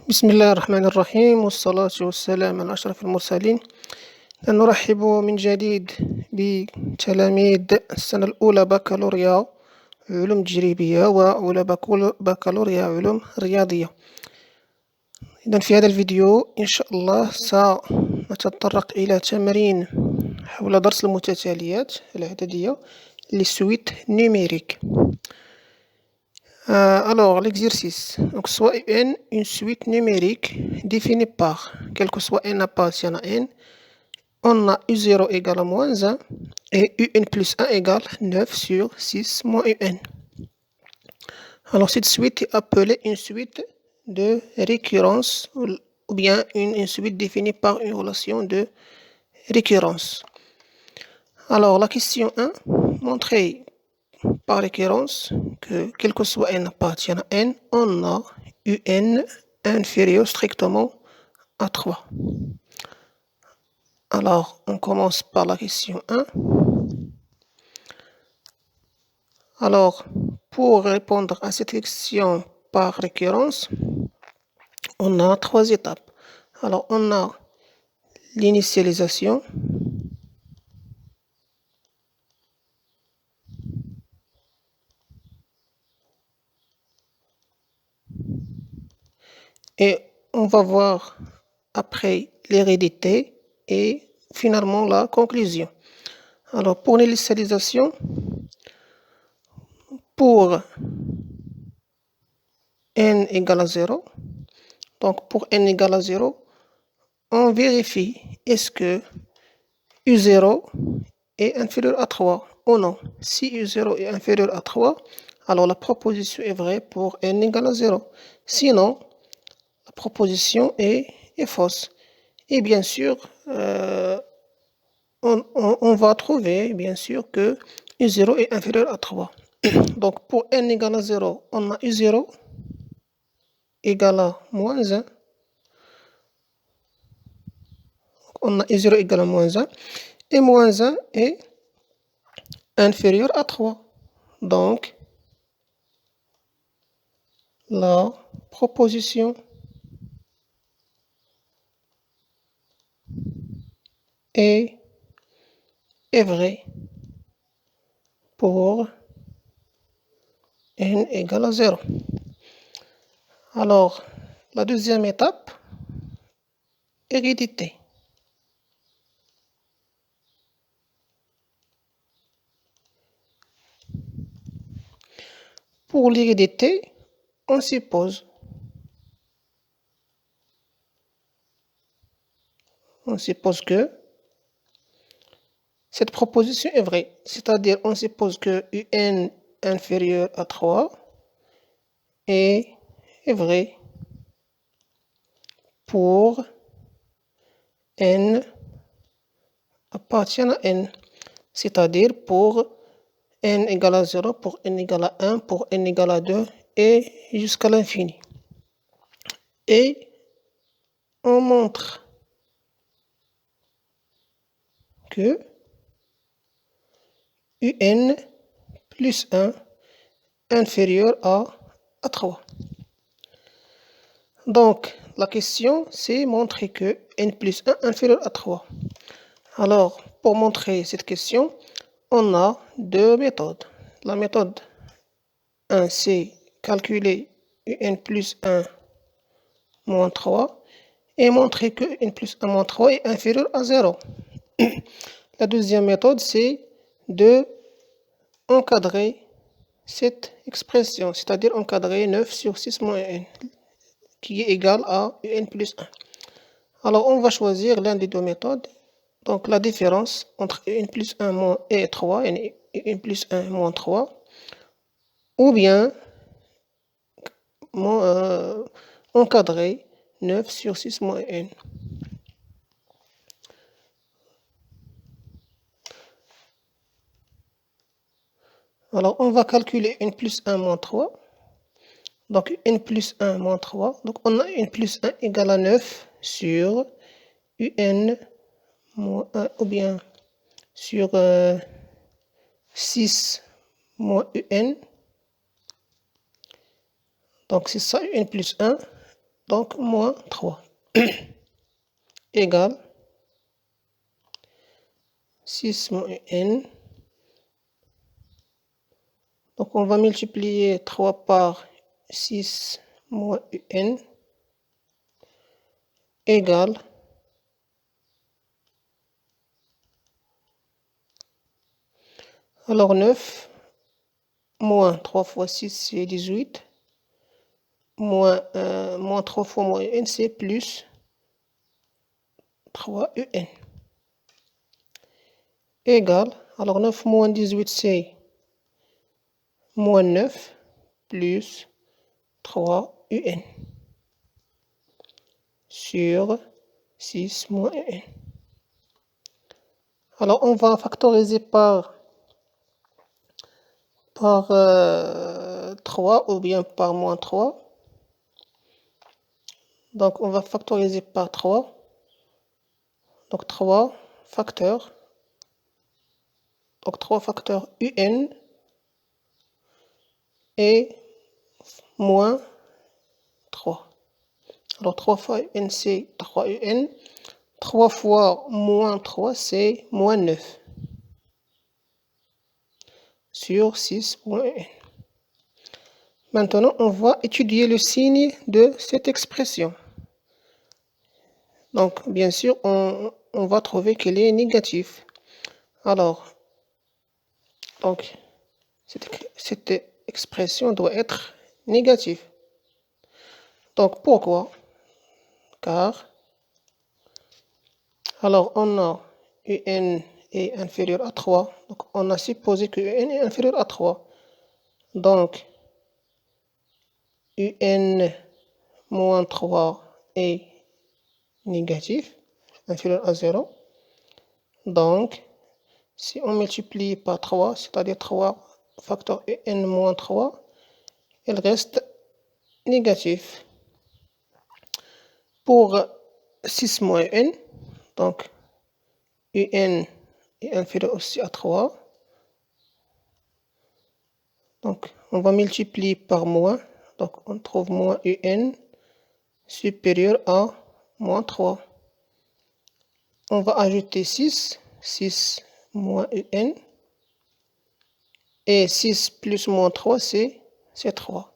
بسم الله الرحمن الرحيم والصلاة والسلام على أشرف المرسلين. نرحب من جديد بتلاميذ السنة الأولى بكالوريا علوم تجريبية وأولى بكالوريا علوم رياضية. إذن في هذا الفيديو إن شاء الله سنتطرق إلى تمرين حول درس المتتاليات العددية للسويت numérique. Alors, l'exercice. Donc, soit n, une suite numérique définie par, quel que soit n appartient à n, on a u0 égale à moins 1 et un plus 1 égale 9 sur 6 moins un. Alors, cette suite est appelée une suite de récurrence ou bien une suite définie par une relation de récurrence. Alors, la question 1, montrer par récurrence que quel que soit n appartient à n, on a un inférieur strictement à 3. Alors, on commence par la question 1. Alors, pour répondre à cette question par récurrence, on a 3 étapes. Alors, on a l'initialisation, et on va voir après l'hérédité et finalement la conclusion. Alors, pour l'initialisation, pour n égale à 0, donc pour n égale à 0, on vérifie est-ce que u0 est inférieur à 3 ou non. Si u0 est inférieur à 3, alors la proposition est vraie pour n égale à 0. Sinon, la proposition est fausse. Et bien sûr, on va trouver bien sûr que u0 est inférieur à 3. Donc pour n égale à 0, on a u0 égale à moins 1. On a u0 égale à moins 1. Et moins 1 est inférieur à 3. Donc, la proposition est vraie pour n égale à 0. Alors, la deuxième étape, hérédité. Pour l'hérédité, on suppose que cette proposition est vraie, c'est-à-dire on suppose que un inférieur à 3 est vrai pour n appartient à n, c'est-à-dire pour n égale à 0, pour n égale à 1, pour n égale à 2 et jusqu'à l'infini. Et on montre que un plus 1 inférieur à 3. Donc, la question, c'est montrer que n plus 1 inférieur à 3. Alors, pour montrer cette question, on a deux méthodes. La méthode 1, c'est calculer un plus 1 moins 3 et montrer que n plus 1 moins 3 est inférieur à 0. La deuxième méthode, c'est de encadrer cette expression, c'est-à-dire encadrer 9 sur 6 moins 1, qui est égal à n plus 1. Alors, on va choisir l'un des deux méthodes. Donc, la différence entre n plus 1 moins et 3, et n plus 1 moins 3, ou bien encadrer 9 sur 6 moins 1. Alors, on va calculer n plus 1 moins 3. Donc, n plus 1 moins 3. Donc, on a n plus 1 égale à 9 sur un moins 1 ou bien sur 6 moins un. Donc, c'est ça, n plus 1. donc moins 3, égale 6 moins un. Donc on va multiplier 3 par 6 moins un égale alors 9 moins 3 fois 6 c'est 18 moins 3 fois moins un c'est plus 3 un égale alors 9 moins 18 c'est moins 9 plus 3 un sur 6 moins 1. Alors on va factoriser par 3 ou bien par moins 3. Donc on va factoriser par 3. Donc 3 facteurs. Donc 3 facteurs un et moins 3. Alors 3 fois un c'est 3 un. 3 fois moins 3 c'est moins 9 sur 6 moins 1. Maintenant, on va étudier le signe de cette expression. Donc, bien sûr, on va trouver qu'elle est négative. Alors, donc, cette expression doit être négative. Donc, pourquoi? Car, alors, on a un est inférieur à 3. Donc, on a supposé que un est inférieur à 3. Donc, un moins 3 est négatif, inférieur à 0. Donc, si on multiplie par 3, c'est-à-dire 3 facteur un moins 3, il reste négatif. Pour 6 moins 1, donc un est inférieur aussi à 3. Donc, on va multiplier par moins. Donc, on trouve moins un supérieur à moins 3. On va ajouter 6. 6 moins un. Et 6 plus moins 3, c'est 3.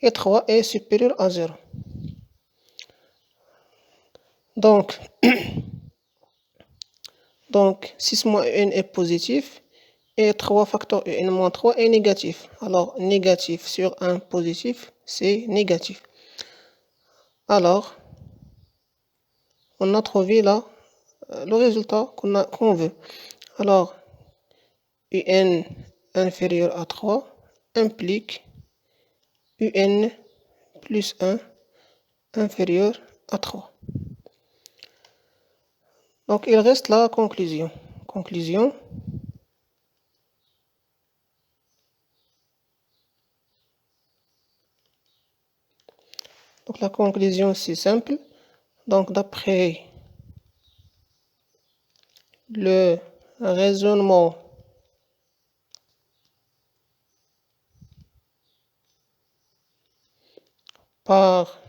Et 3 est supérieur à 0. Donc, 6 moins 1 est positif. Et 3 facteur un moins 3 est négatif. Alors, négatif sur 1 positif, c'est négatif. Alors, on a trouvé là le résultat qu'on veut. Alors, un inférieur à 3 implique un plus 1 inférieur à 3. Donc, il reste la conclusion. Conclusion. Donc, la conclusion, c'est simple. Donc, d'après le raisonnement par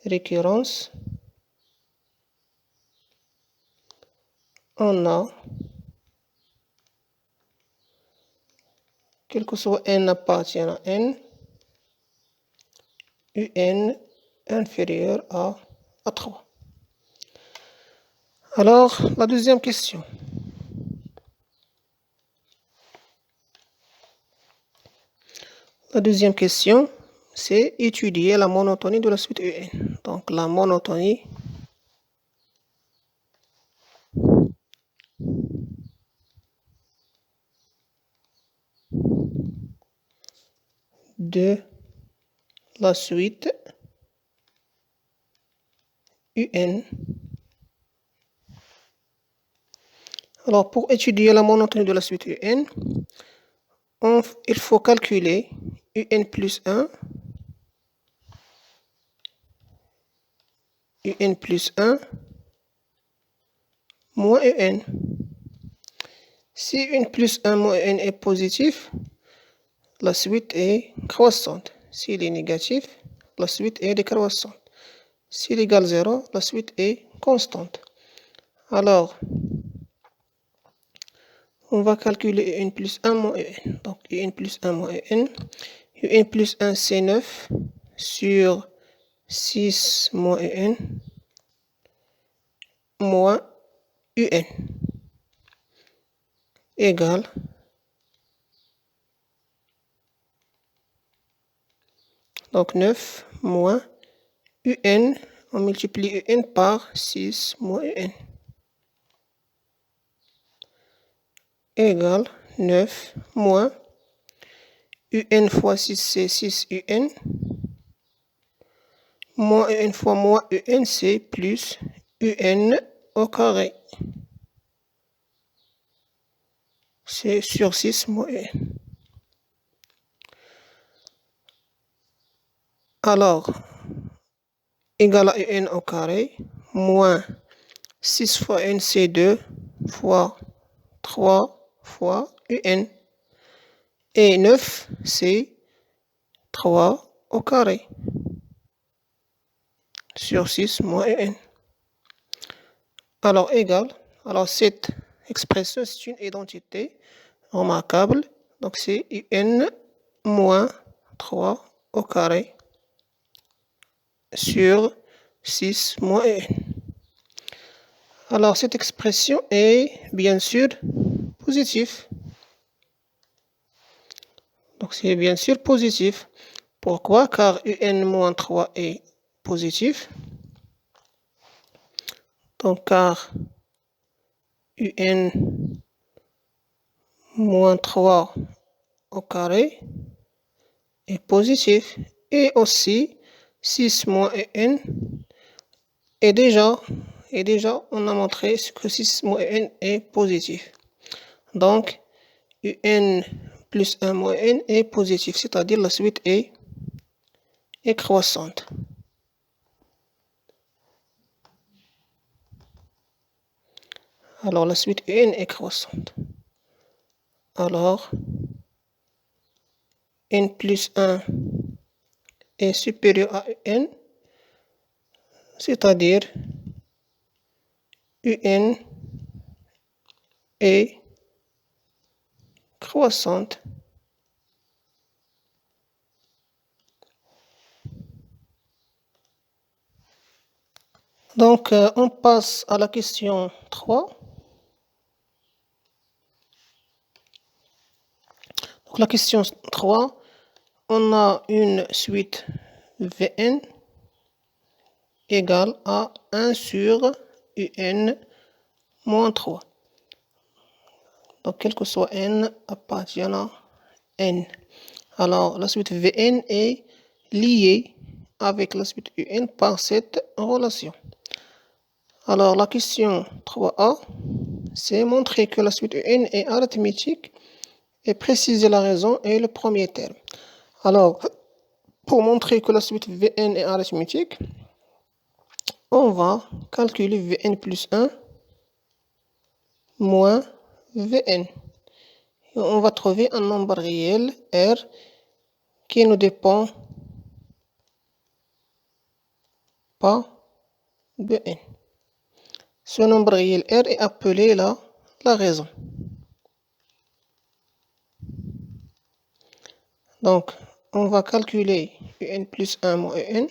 récurrence, on a, quel que soit n appartient à n, un inférieur à 3. Alors, la deuxième question. La deuxième question, c'est étudier la monotonie de la suite un. Donc, la monotonie de la suite un. Alors, pour étudier la monotonie de la suite un, il faut calculer un plus 1, un plus 1, moins un. Si un plus 1 moins 1 est positif, la suite est croissante. S'il est négatif, la suite est décroissante. S'il égale 0, la suite est constante. Alors, on va calculer un plus 1 moins un. Donc, un plus 1 moins un. Un plus 1, c'est 9 sur 6 moins un moins un égale donc 9 moins un, on multiplie un par 6 moins un égale 9 moins un fois 6 c'est 6 un moins un fois moins un c'est plus un au carré. C'est sur 6 moins 1. Alors, égal à un au carré, moins 6 fois n, c'est 2, fois 3 fois un. Et 9, c'est 3 au carré, sur 6 moins un. Alors, égal. Alors, cette expression, c'est une identité remarquable. Donc, c'est un moins 3 au carré sur 6 moins 1. Alors, cette expression est bien sûr positive. Donc, c'est bien sûr positif. Pourquoi? Car un moins 3 est positif. Donc, car un moins 3 au carré est positif. Et aussi, 6 moins 1 est déjà, on a montré que 6 moins 1 est positif. Donc, un plus 1 moins 1 est positif, c'est-à-dire la suite est croissante. Alors, la suite n est croissante. Alors, n plus 1 est supérieur à n, c'est-à-dire un est croissante. Donc, on passe à la question 3. Donc, la question 3, on a une suite Vn égale à 1 sur un moins 3. Donc, quel que soit n appartenant à n. Alors, la suite Vn est liée avec la suite un par cette relation. Alors, la question 3a, c'est montrer que la suite un est arithmétique et préciser la raison et le premier terme. Alors, pour montrer que la suite Vn est arithmétique, on va calculer Vn plus 1 moins Vn. Et on va trouver un nombre réel, R, qui ne dépend pas de n. Ce nombre réel R est appelé la raison. Donc, on va calculer un plus 1 moins un,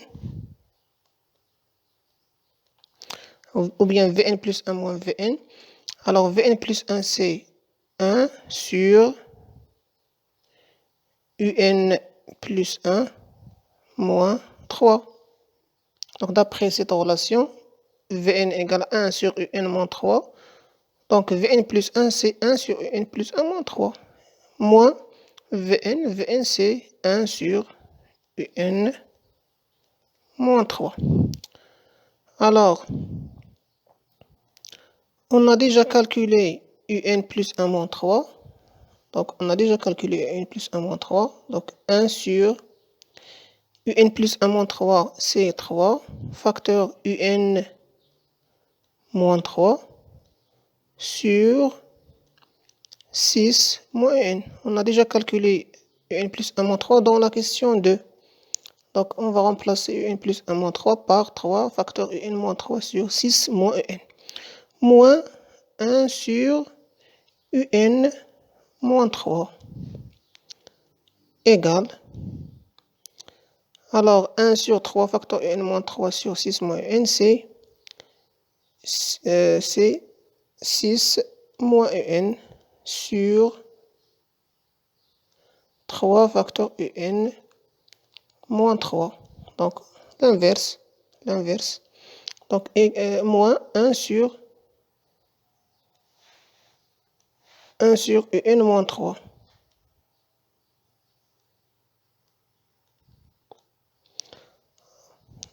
ou bien Vn plus 1 moins Vn. Alors, Vn plus 1, c'est 1 sur un plus 1 moins 3. Donc, d'après cette relation, Vn égale 1 sur un moins 3. Donc, Vn plus 1, c'est 1 sur un plus 1 moins 3. Moins Vn c'est 1 sur un moins 3. Alors, on a déjà calculé un plus 1 moins 3. Donc, on a déjà calculé un plus 1 moins 3. Donc, 1 sur un plus 1 moins 3, c'est 3. Facteur un moins 3 sur 6 moins 1. On a déjà calculé un plus 1 moins 3 dans la question 2. Donc, on va remplacer un plus 1 moins 3 par 3 facteur un moins 3 sur 6 moins un. Moins 1 sur un moins 3 égale. Alors, 1 sur 3 facteur un moins 3 sur 6 moins un, c'est 6 moins un sur 3 facteur un moins 3. Donc, l'inverse. Donc, moins 1 sur un moins 3.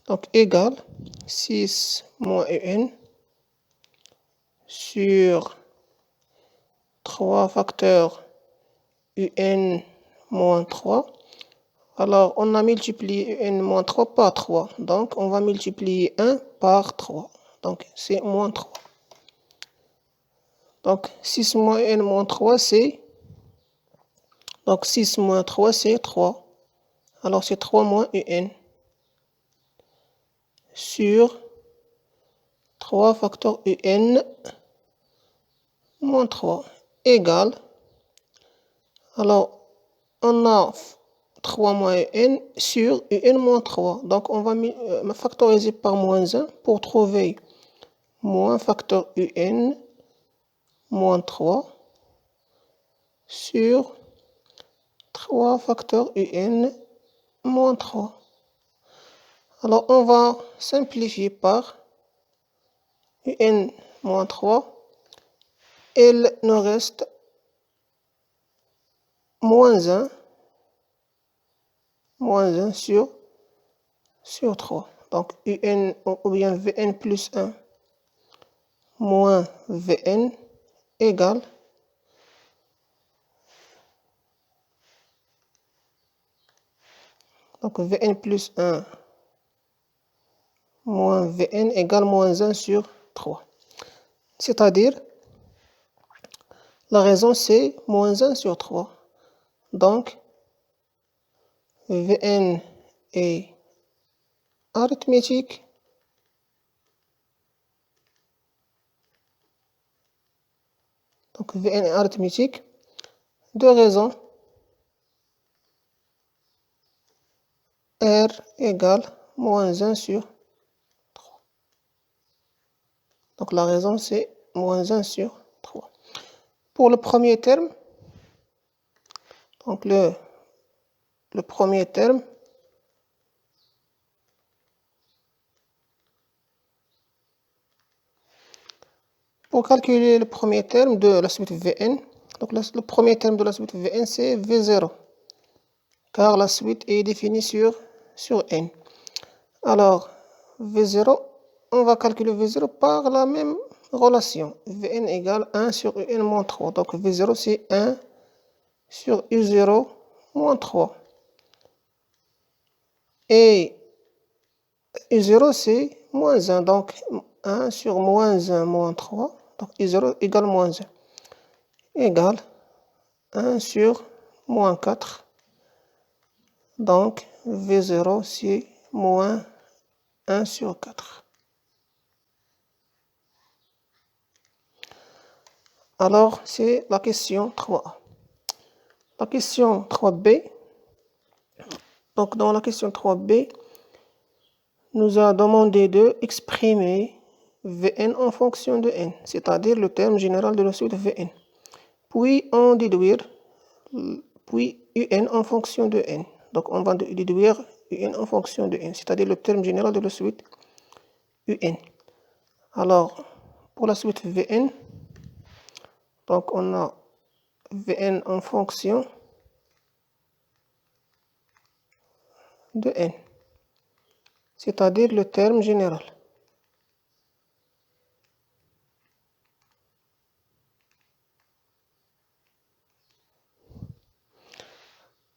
Donc, égale 6 moins un sur 3 facteurs un moins 3. Alors, on a multiplié un moins 3 par 3. Donc, on va multiplier 1 par 3. Donc, c'est moins 3. Donc, 6 moins 1 moins 3, c'est... Donc, 6 moins 3, c'est 3. Alors, c'est 3 moins un sur 3 facteur un moins 3 égale. Alors, on a 3 moins n sur un moins 3. Donc, on va factoriser par moins 1 pour trouver moins facteur un moins 3 sur 3 facteur un moins 3. Alors, on va simplifier par un moins 3. Il nous reste moins 1 sur 3. Donc, un ou bien Vn plus 1 moins Vn égale donc Vn plus 1 moins Vn égale moins 1 sur 3. C'est-à-dire, la raison c'est moins 1 sur 3. Donc, Vn est arithmétique. Donc, Vn est arithmétique. Deux raisons. R égale moins 1 sur 3. Donc, la raison c'est moins 1 sur 3. Pour le premier terme, donc le premier terme, pour calculer le premier terme de la suite Vn, donc le premier terme de la suite Vn c'est V0, car la suite est définie sur n. Alors, V0, on va calculer V0 par la même relation. Vn égale 1 sur un moins 3. Donc, V0 c'est 1 sur U0 moins 3. Et U0 c'est moins 1. Donc, 1 sur moins 1 moins 3. Donc, U0 égale moins 1. Égale 1 sur moins 4. Donc, V0 c'est moins 1 sur 4. Alors, c'est la question 3a. La question 3b. Donc, dans la question 3b, nous a demandé de exprimer Vn en fonction de n, c'est-à-dire le terme général de la suite Vn. Puis, un en fonction de n. Donc, on va déduire un en fonction de n, c'est-à-dire le terme général de la suite un. Alors, pour la suite Vn, donc on a Vn en fonction de n, c'est-à-dire le terme général.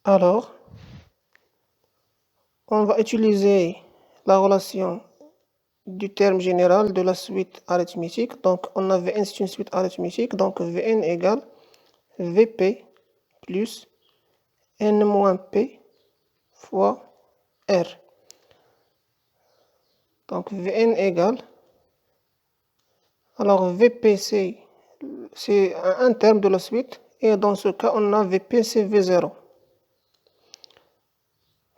Alors, on va utiliser la relation du terme général de la suite arithmétique. Donc, on a Vn, c'est une suite arithmétique. Donc, Vn égale Vp plus n moins p fois R. Donc Vn égale, alors Vp c'est un terme de la suite, et dans ce cas on a Vp c'est V0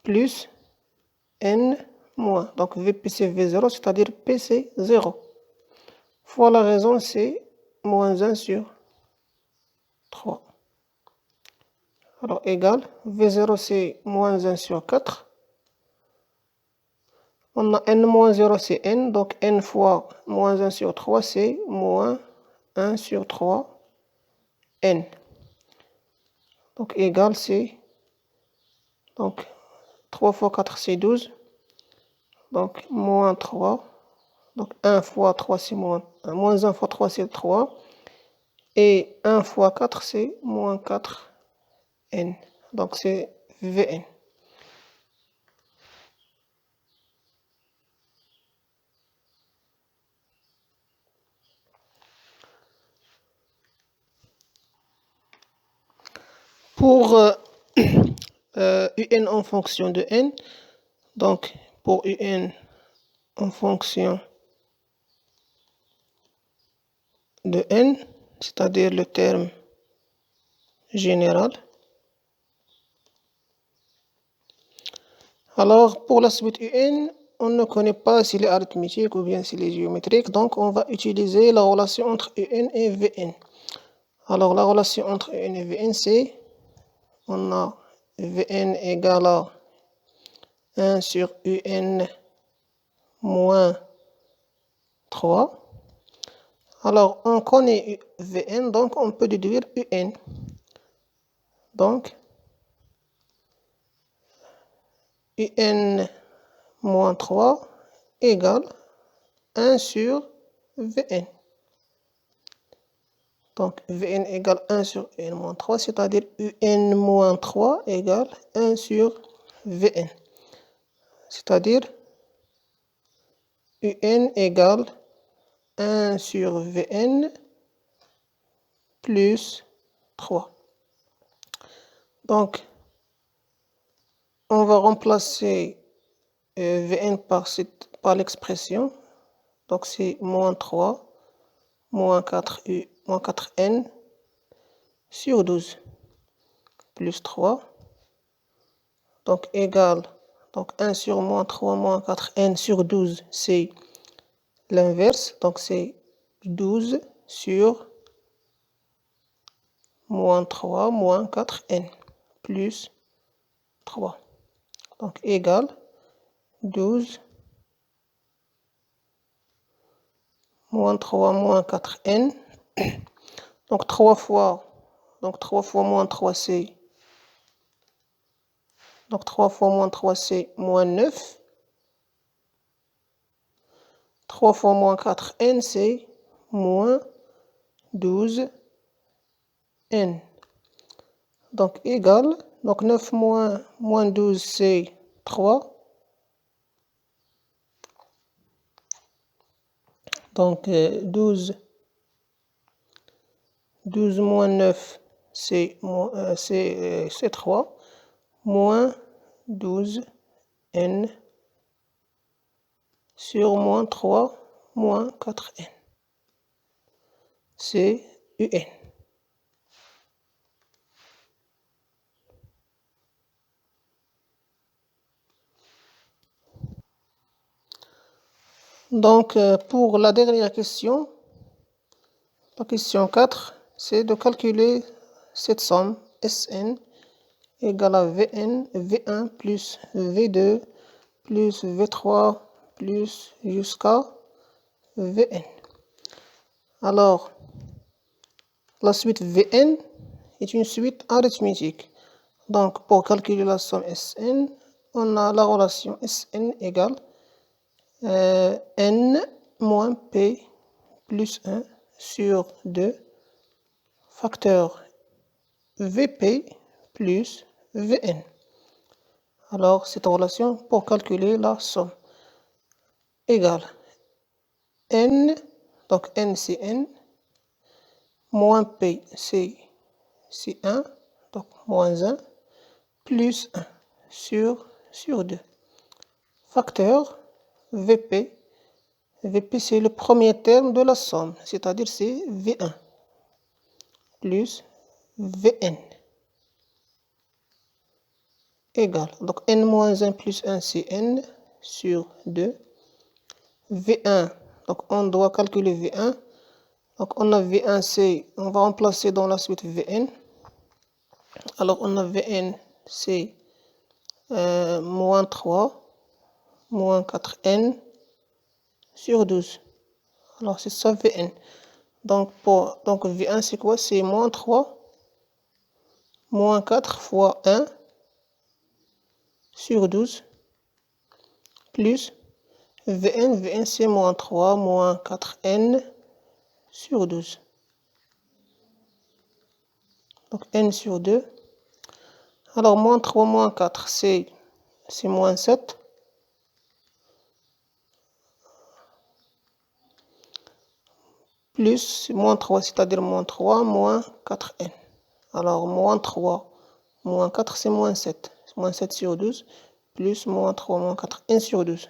plus N moins, donc Vp c'est V0, c'est-à-dire P c'est 0, fois la raison c'est moins 1 sur 3. Alors égal, V0 c'est moins 1 sur 4. On a n moins 0 c'est n, donc n fois moins 1 sur 3 c'est moins 1 sur 3 n. Donc égal c'est, donc 3 fois 4 c'est 12, donc moins 3, donc 1 fois 3 c'est moins 1 fois 3 c'est 3, et 1 fois 4 c'est moins 4n, donc c'est Vn. Pour un en fonction de n, donc pour un en fonction de n, c'est-à-dire le terme général. Alors pour la suite un, on ne connaît pas s'il est arithmétique ou bien s'il est géométrique, donc on va utiliser la relation entre un et Vn. Alors la relation entre un et Vn c'est, on a Vn égale à 1 sur un moins 3. Alors on connaît Vn, donc on peut déduire un. Donc un moins 3 égale 1 sur Vn. Donc Vn égale 1 sur un moins 3, c'est-à-dire un moins 3 égale 1 sur Vn. C'est-à-dire un égale 1 sur Vn plus 3. Donc on va remplacer Vn par l'expression. Donc c'est moins 3 moins 4n sur 12 plus 3. Donc égale, donc 1 sur moins 3 moins 4n sur 12, c'est l'inverse. Donc c'est 12 sur moins 3 moins 4n plus 3. Donc égale 12 moins 3 moins 4n. Donc 3 fois moins 3 c'est, donc 3 fois moins 3 c'est moins 9. 3 fois moins 4n c'est moins 12n. Donc égal, donc 9 moins 12 c'est 3. Donc 12 moins 9 c'est 3, moins 12n sur moins 3 moins 4n. C'est un. Donc pour la dernière question, la question 4, c'est de calculer cette somme Sn égale à Vn, V1 plus V2 plus V3 plus jusqu'à Vn. Alors, la suite Vn est une suite arithmétique. Donc, pour calculer la somme Sn, on a la relation Sn égale n moins p plus 1 sur 2 facteur Vp plus Vn. Alors, cette relation pour calculer la somme égale n, donc n c'est n, moins p c'est 1, donc moins 1, plus 1 sur 2. facteur VP. VP, c'est le premier terme de la somme, c'est-à-dire c'est V1 plus Vn égale, donc n moins 1 plus 1, c'est n sur 2. V1, donc on doit calculer V1. Donc on a V1, c'est, on va remplacer dans la suite Vn. Alors on a Vn, c'est moins 3, moins 4n sur 12. Alors c'est ça Vn. Donc V1 c'est quoi? C'est moins 3, moins 4 fois 1 sur 12, plus Vn c'est moins 3, moins 4n sur 12. Donc n sur 2. Alors moins 3, moins 4, c'est moins 7. Plus moins 3, c'est-à-dire moins 3, moins 4n. Alors moins 3, moins 4, c'est moins 7. Moins 7 sur 12, plus moins 3, moins 4, n sur 12.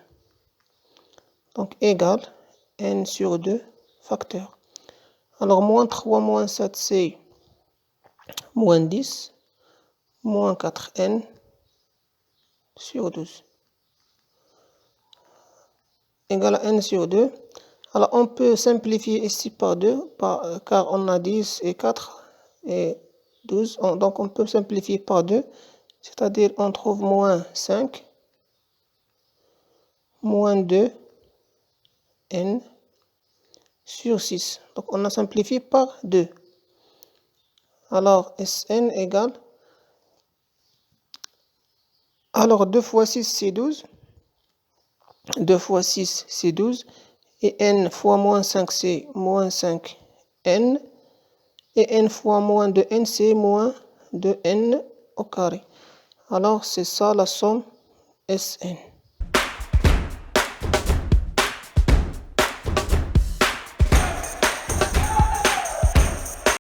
Donc égal n sur 2 facteur. Alors moins 3, moins 7, c'est moins 10, moins 4n sur 12. Égal à n sur 2. Alors on peut simplifier ici par 2, car on a 10 et 4 et 12. Donc on peut simplifier par 2, c'est-à-dire on trouve moins 5, moins 2, n sur 6. Donc on a simplifié par 2. Alors Sn égale, alors 2 fois 6 c'est 12, 2 fois 6 c'est 12, et n fois moins 5 c'est moins 5n, et n fois moins 2n c'est moins 2n au carré. Alors c'est ça la somme Sn.